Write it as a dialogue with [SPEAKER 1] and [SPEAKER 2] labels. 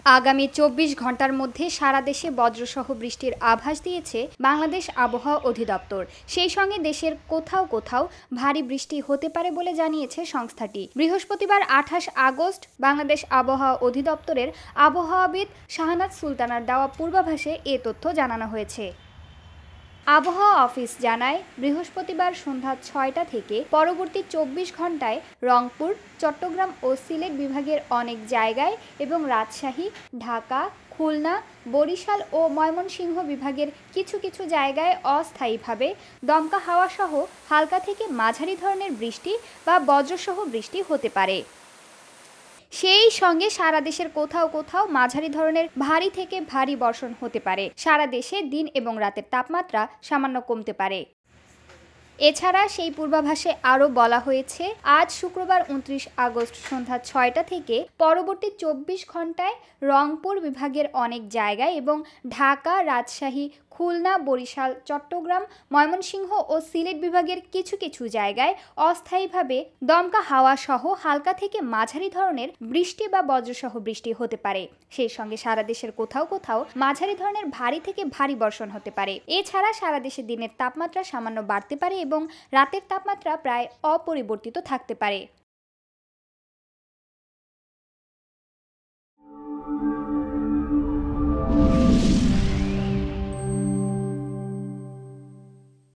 [SPEAKER 1] আগামী ২৪ ঘন্টার মধ্যে সারা দেশে বজ্রসহ বৃষ্টির আভাস দিয়েছে বাংলাদেশ আবহাওয়া অধিদপ্তর। সেই সঙ্গে দেশের কোথাও কোথাও ভারী বৃষ্টি হতে পারে বলে জানিয়েছে সংস্থাটি। বৃহস্পতিবার ২৮ আগস্ট বাংলাদেশ আবহাওয়া অধিদপ্তরের আবহাওয়াবিদ শাহনাজ সুলতানার দেওয়া পূর্বাভাসে এ তথ্য জানানো হয়েছে। আবহাওয়া অফিস জানায়, বৃহস্পতিবার সন্ধ্যা ৬টা থেকে পরবর্তী ২৪ ঘন্টায় রংপুর, চট্টগ্রাম ও সিলেট বিভাগের অনেক জায়গায় এবং রাজশাহী, ঢাকা, খুলনা, বরিশাল ও ময়মনসিংহ বিভাগের কিছু কিছু জায়গায় অস্থায়ীভাবে দমকা হাওয়াসহ হালকা থেকে মাঝারি ধরনের বৃষ্টি বা বজ্রসহ বৃষ্টি হতে পারে। সেই সঙ্গে সারা দেশের কোথাও কোথাও মাঝারি ধরনের ভারী থেকে ভারী বর্ষণ হতে পারে। সারা দেশে দিন এবং রাতের তাপমাত্রা সামান্য কমতে পারে। এছাড়া সেই পূর্বাভাসে আরও বলা হয়েছে, আজ শুক্রবার ২৯ আগস্ট সন্ধ্যা ৬টা থেকে পরবর্তী ২৪ ঘন্টায় রংপুর বিভাগের অনেক জায়গায় এবং ঢাকা, রাজশাহী, খুলনা, বরিশাল, চট্টগ্রাম, ময়মনসিংহ ও সিলেট বিভাগের কিছু কিছু জায়গায় অস্থায়ীভাবে দমকা হাওয়া সহ হালকা থেকে মাঝারি ধরনের বৃষ্টি বা বজ্রসহ বৃষ্টি হতে পারে। সেই সঙ্গে সারা দেশের কোথাও কোথাও মাঝারি ধরনের ভারী থেকে ভারী বর্ষণ হতে পারে। এছাড়া সারা দেশে দিনের তাপমাত্রা সামান্য বাড়তে পারে এবং রাতের তাপমাত্রা প্রায় অপরিবর্তিত থাকতে পারে।